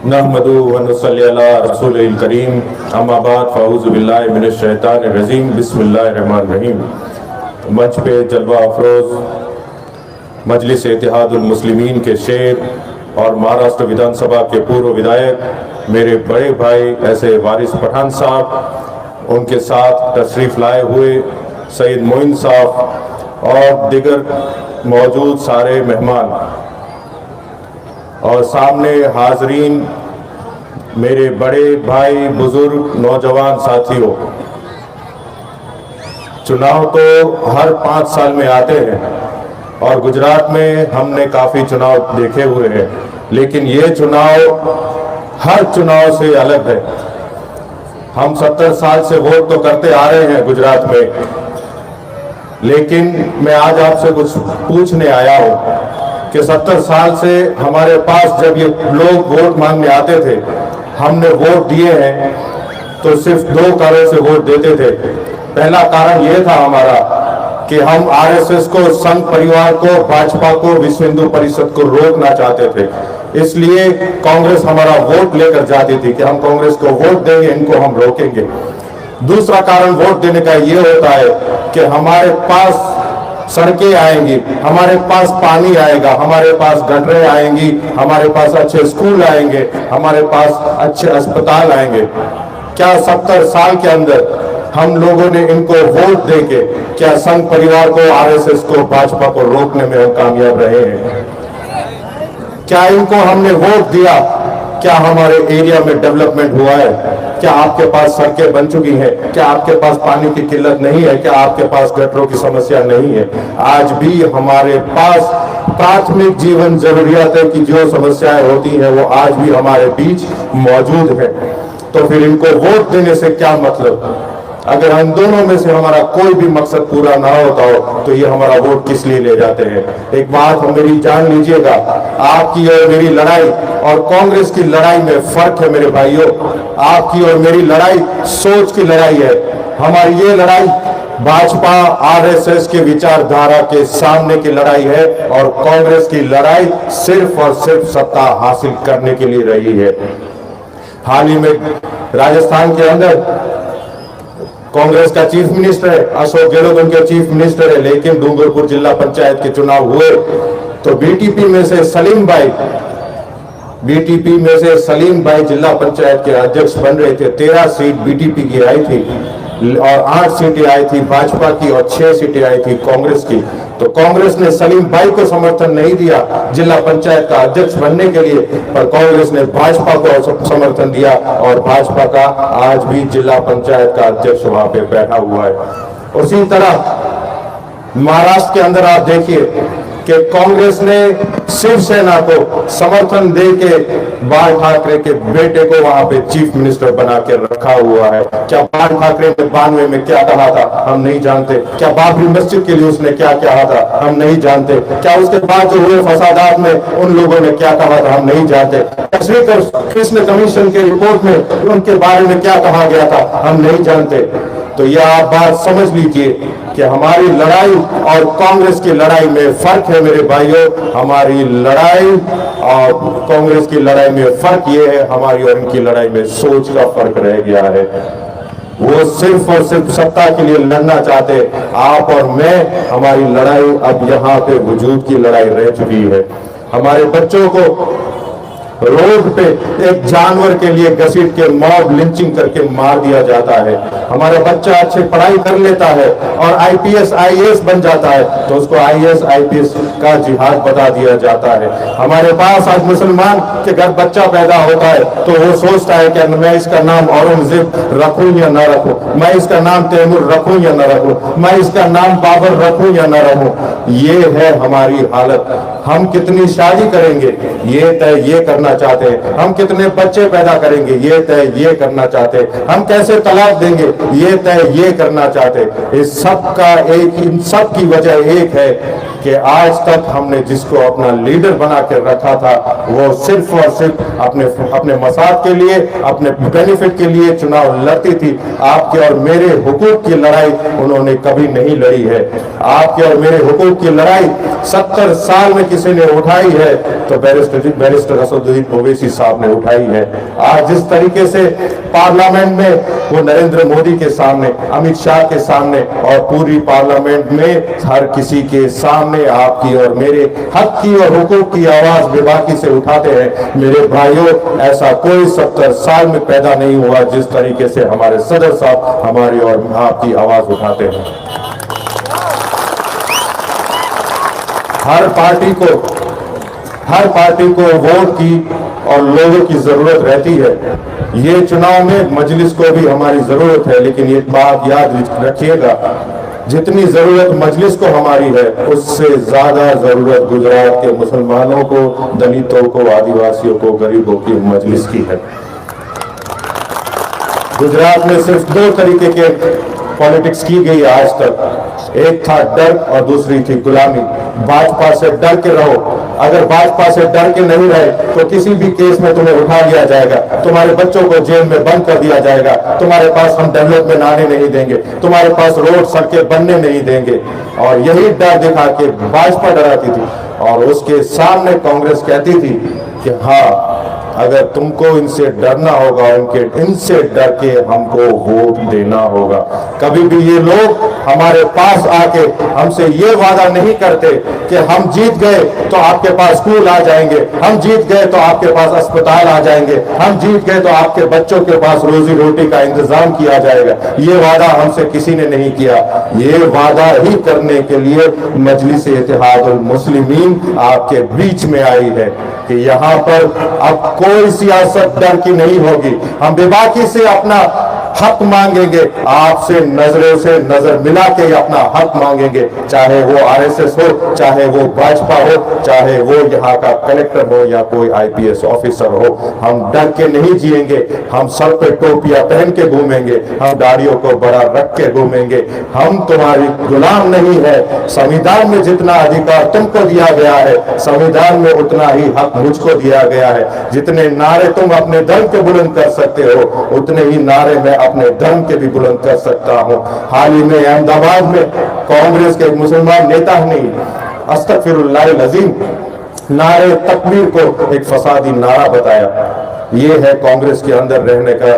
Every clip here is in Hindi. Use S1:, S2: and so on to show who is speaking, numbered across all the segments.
S1: नहमदु व नुसल्ली अला रसूलिल करीम अम्मा बाद फ़अऊज़ु बिल्लाहि मिनश शैतानिर रजीम बिस्मिल्लाहिर रहमानिर रहीम। मंच पे जलवा अफरोज़ मजलिस इत्तेहादुल मुस्लिमीन के शेर और महाराष्ट्र विधानसभा के पूर्व विधायक मेरे बड़े भाई ऐसे वारिस पठान साहब, उनके साथ तशरीफ़ लाए हुए सईद मोइन साहब और दिगर मौजूद सारे मेहमान और सामने हाजरीन मेरे बड़े भाई बुजुर्ग नौजवान साथियों, चुनाव तो हर 5 साल में आते हैं और गुजरात में हमने काफ़ी चुनाव देखे हुए हैं, लेकिन ये चुनाव हर चुनाव से अलग है। हम 70 साल से वोट तो करते आ रहे हैं गुजरात में, लेकिन मैं आज आपसे कुछ पूछने आया हूँ कि 70 साल से हमारे पास जब ये लोग वोट मांगने आते थे, हमने वोट दिए हैं तो सिर्फ 2 कारण से वोट देते थे। पहला कारण ये था हमारा कि हम आरएसएस को, संघ परिवार को, भाजपा को, विश्व हिंदू परिषद को रोकना चाहते थे, इसलिए कांग्रेस हमारा वोट लेकर जाती थी कि हम कांग्रेस को वोट देंगे, इनको हम रोकेंगे। दूसरा कारण वोट देने का ये होता है कि हमारे पास सड़कें आएंगी, हमारे पास पानी आएगा, हमारे पास गटरें आएंगी, हमारे पास अच्छे स्कूल आएंगे, हमारे पास अच्छे अस्पताल आएंगे। क्या 70 साल के अंदर हम लोगों ने इनको वोट देके क्या संघ परिवार को, आरएसएस को, भाजपा को रोकने में हम कामयाब रहे हैं? क्या इनको हमने वोट दिया? क्या हमारे एरिया में डेवलपमेंट हुआ है? क्या आपके पास सड़कें बन चुकी हैं? क्या आपके पास पानी की किल्लत नहीं है? क्या आपके पास गटरों की समस्या नहीं है? आज भी हमारे पास प्राथमिक जीवन जरूरियातें की जो समस्याएं होती हैं वो आज भी हमारे बीच मौजूद है। तो फिर इनको वोट देने से क्या मतलब? अगर हम दोनों में से हमारा कोई भी मकसद पूरा ना होता हो तो ये हमारा वोट किस लिए ले जाते हैं? एक बात मेरी जान लीजिएगा, आपकी और मेरी लड़ाई और कांग्रेस की लड़ाई में फर्क है मेरे भाइयों। आपकी और मेरी लड़ाई सोच की लड़ाई है। हमारी ये लड़ाई भाजपा आरएसएस के विचारधारा के सामने की लड़ाई है और कांग्रेस की लड़ाई सिर्फ और सिर्फ सत्ता हासिल करने के लिए रही है। हाल ही में राजस्थान के अंदर कांग्रेस का चीफ मिनिस्टर है, अशोक गहलोत उनके चीफ मिनिस्टर है, लेकिन डूंगरपुर जिला पंचायत के चुनाव हुए तो बीटीपी में से सलीम भाई जिला पंचायत के अध्यक्ष बन रहे थे। 13 सीट बीटीपी की आई थी और 8 सीटें आई थी भाजपा की और 6 सीटें आई थी कांग्रेस की। तो कांग्रेस ने सलीम भाई को समर्थन नहीं दिया जिला पंचायत का अध्यक्ष बनने के लिए, पर कांग्रेस ने भाजपा को समर्थन दिया और भाजपा का आज भी जिला पंचायत का अध्यक्ष वहां पे बैठा हुआ है। उसी तरह महाराष्ट्र के अंदर आप देखिए कि कांग्रेस ने शिवसेना को समर्थन दे के बाल ठाकरे के बेटे को वहां पे चीफ मिनिस्टर बना के रखा हुआ है। क्या बाल ठाकरे ने 92 में क्या कहा था? हम नहीं जानते। क्या बाबरी मस्जिद के लिए उसने क्या कहा था? हम नहीं जानते। क्या उसके बाद जो हुए फसादात में उन लोगों ने क्या कहा था? हम नहीं जानते। श्रीकर कृष्ण कमीशन के रिपोर्ट में उनके बारे में क्या कहा गया था? हम नहीं जानते। तो यह आप बात समझ लीजिए कि हमारी लड़ाई और कांग्रेस की लड़ाई में फर्क है मेरे भाइयों। हमारी लड़ाई और कांग्रेस की लड़ाई में फर्क ये है, हमारी और इनकी लड़ाई में सोच का फर्क रह गया है। वो सिर्फ और सिर्फ सत्ता के लिए लड़ना चाहते, आप और मैं, हमारी लड़ाई अब यहाँ पे वजूद की लड़ाई रह चुकी है। हमारे बच्चों को रोड पे एक जानवर के लिए घसीट के मॉब लिंचिंग करके मार दिया जाता है। हमारा बच्चा अच्छी पढ़ाई कर लेता है और आईपीएस आईएएस बन जाता है तो उसको आईएएस आईपीएस का जिहाद बता दिया जाता है। हमारे पास आज मुसलमान के घर बच्चा पैदा होता है तो वो सोचता है कि मैं इसका नाम औरंगजेब रखूं या ना रखूं, मैं इसका नाम तैमूर रखूं या ना रखूं, मैं इसका नाम बाबर रखूं या ना रखूं। ये है हमारी हालत। हम कितनी शादी करेंगे ये तय ये करना चाहते हैं, हम कितने बच्चे पैदा करेंगे ये तय ये करना चाहते हैं, हम कैसे तलाक देंगे ये तय ये करना चाहते हैं। इस सब का इन सब की वजह एक है कि आज तक हमने जिसको अपना लीडर बना के रखा था वो सिर्फ और सिर्फ अपने मसाद के लिए, अपने बेनिफिट के लिए चुनाव लड़ती थी। आपके और मेरे हुकूक की लड़ाई उन्होंने कभी नहीं लड़ी है। आपके और मेरे हुकूक की लड़ाई 70 साल में किसी ने उठाई है तो बैरिस्टर असदुद्दीन शहीद ओवैसी साहब ने उठाई है। आज जिस तरीके से पार्लियामेंट में वो नरेंद्र मोदी के सामने, अमित शाह के सामने और पूरी पार्लियामेंट में हर किसी के सामने आपकी और मेरे हक की और हुकूक की आवाज बेबाकी से उठाते हैं। मेरे भाइयों, ऐसा कोई 70 साल में पैदा नहीं हुआ जिस तरीके से हमारे सदर साहब हमारी और आपकी आवाज उठाते हैं। हर पार्टी को वोट की और लोगों की जरूरत रहती है। ये चुनाव में मजलिस को भी हमारी जरूरत है, लेकिन एक बात याद रखिएगा, जितनी जरूरत मजलिस को हमारी है उससे ज्यादा जरूरत गुजरात के मुसलमानों को, दलितों को, आदिवासियों को, गरीबों की मजलिस की है। गुजरात में सिर्फ 2 तरीके के पॉलिटिक्स की गई आज तक। एक था डर और दूसरी थी गुलामी। भाजपा से डर के रहो। अगर भाजपा से डर के नहीं रहे तो किसी भी केस में तुम्हें उठा लिया जाएगा, तुम्हारे बच्चों को जेल में बंद कर दिया जाएगा, तुम्हारे पास हम डेवलपमेंट आने नहीं देंगे, तुम्हारे पास रोड सड़कें बनने नहीं देंगे। और यही डर दिखा के भाजपा डराती थी और उसके सामने कांग्रेस कहती थी कि हाँ, अगर तुमको इनसे डरना होगा, इनसे डर के हमको वोट देना होगा। कभी भी ये लोग हमारे पास आके हमसे ये वादा नहीं करते कि हम जीत गए तो आपके पास स्कूल आ जाएंगे, हम जीत गए तो आपके पास अस्पताल आ जाएंगे, हम जीत गए तो आपके बच्चों के पास रोजी रोटी का इंतजाम किया जाएगा। ये वादा हमसे किसी ने नहीं किया। ये वादा ही करने के लिए मजलिस इत्तेहादुल मुस्लिमीन आपके बीच में आई है कि यहाँ पर अब कोई सियासत डर की नहीं होगी। हम बेबाकी से अपना हक मांगेंगे, आपसे नजरों से नजर मिला के अपना हक मांगेंगे, चाहे वो आरएसएस हो, चाहे वो भाजपा हो, चाहे वो यहाँ का कलेक्टर हो या कोई आईपीएस ऑफिसर हो। हम डर के नहीं जिएंगे। हम सर पे टोपियां पहन के घूमेंगे, हम दाढ़ियों को बड़ा रख के घूमेंगे। हम तुम्हारी गुलाम नहीं है। संविधान में जितना अधिकार तुमको दिया गया है, संविधान में उतना ही हक मुझको दिया गया है। जितने नारे तुम अपने धर्म के बुलंद कर सकते हो, उतने ही नारे मैं अपने धर्म के भी बुलंद कर सकता हूं। हाल ही में अहमदाबाद में कांग्रेस के एक मुसलमान नेता ने अस्तगफिरुल्लाह अज़ीम नारे तकबीर को एक फसादी नारा बताया। ये है कांग्रेस के अंदर रहने का,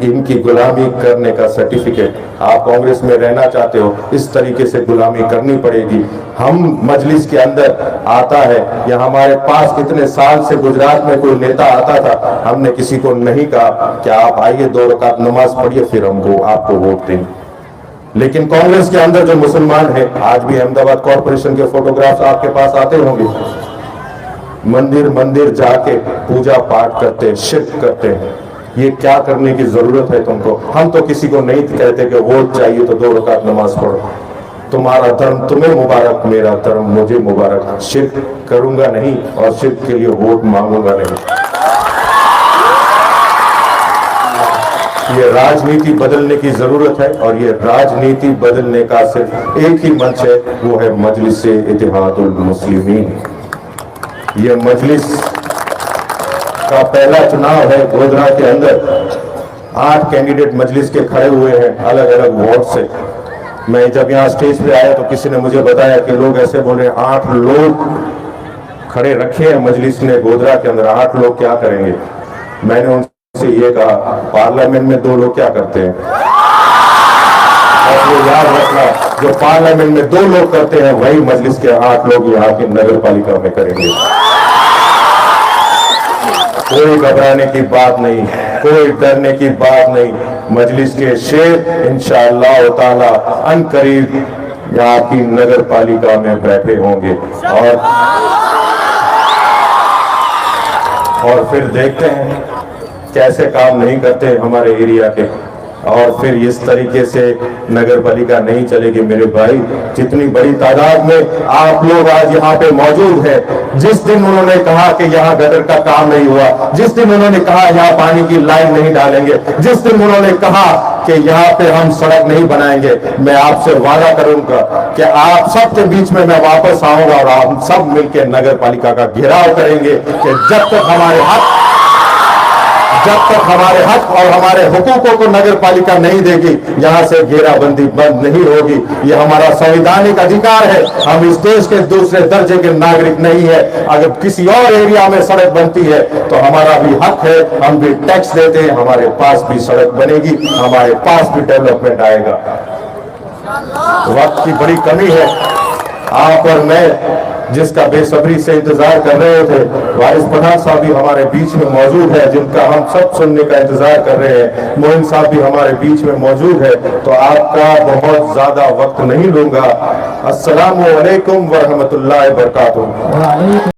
S1: इनकी गुलामी करने का सर्टिफिकेट। आप कांग्रेस में रहना चाहते हो, इस तरीके से गुलामी करनी पड़ेगी। हम मजलिस के अंदर आता है या हमारे पास इतने साल से गुजरात में कोई नेता आता था, हमने किसी को नहीं कहा कि आप आइए 2 रकात नमाज पढ़िए फिर हमको आपको वोट देंगे। लेकिन कांग्रेस के अंदर जो मुसलमान है, आज भी अहमदाबाद कॉर्पोरेशन के फोटोग्राफ्स आपके पास आते होंगे, मंदिर मंदिर जाके पूजा पाठ करते हैं, शिर्क करते हैं। ये क्या करने की जरूरत है तुमको? हम तो किसी को नहीं कहते कि वोट चाहिए तो 2 रकात नमाज पढ़ो। तुम्हारा धर्म तुम्हें मुबारक, मेरा धर्म मुझे मुबारक। शिर्क करूंगा नहीं और शिर्क के लिए वोट मांगूंगा नहीं। ये राजनीति बदलने की जरूरत है और ये राजनीति बदलने का सिर्फ एक ही मंच है, वो है मजलिस इत्तेहादुल मुस्लिमीन। ये मजलिस का पहला चुनाव है गोधरा के अंदर। 8 कैंडिडेट मजलिस के खड़े हुए हैं अलग अलग वार्ड से। मैं जब यहाँ स्टेज पे आया तो किसी ने मुझे बताया कि लोग ऐसे बोल रहे हैं 8 लोग खड़े रखे हैं मजलिस ने गोधरा के अंदर, 8 लोग क्या करेंगे? मैंने उनसे ये कहा, पार्लियामेंट में 2 लोग क्या करते हैं? और याद रखना, जो पार्लियामेंट में 2 लोग करते हैं वही मजलिस के 8 लोग यहाँ की नगर पालिका में करेंगे। कोई घबराने की बात नहीं, कोई डरने की बात नहीं। मजलिस के शेर इंशाअल्लाह ताला अनकरीब यहाँ की नगर पालिका में बैठे होंगे और फिर देखते हैं कैसे काम नहीं करते हमारे एरिया के, और फिर इस तरीके से नगर पालिका नहीं चलेगी। मेरे भाई, जितनी बड़ी तादाद में आप लोग आज यहाँ पे मौजूद हैं, जिस दिन उन्होंने कहा कि यहाँ गटर का काम नहीं हुआ, जिस दिन उन्होंने कहा यहाँ पानी की लाइन नहीं डालेंगे, जिस दिन उन्होंने कहा कि यहाँ पे हम सड़क नहीं बनाएंगे, मैं आपसे वादा करूंगा कि आप सबके बीच में मैं वापस आऊंगा और हम सब मिलकर नगर पालिका का घेराव करेंगे कि जब तक हमारे हक जब तक हमारे हक और हमारे हुकूकों को नगर पालिका नहीं देगी, यहाँ से घेराबंदी बंद नहीं होगी। ये हमारा संवैधानिक अधिकार है। हम इस देश के दूसरे दर्जे के नागरिक नहीं है। अगर किसी और एरिया में सड़क बनती है तो हमारा भी हक है, हम भी टैक्स देते हैं, हमारे पास भी सड़क बनेगी, हमारे पास भी डेवलपमेंट आएगा। वक्त की बड़ी कमी है। आप और मैं जिसका बेसब्री से इंतजार कर रहे थे, वारिस पठान साहब भी हमारे बीच में मौजूद है, जिनका हम सब सुनने का इंतजार कर रहे हैं। मोइन साहब भी हमारे बीच में मौजूद है। तो आपका बहुत ज्यादा वक्त नहीं लूंगा। अस्सलामु अलैकुम व रहमतुल्लाहि व बरकातुहू।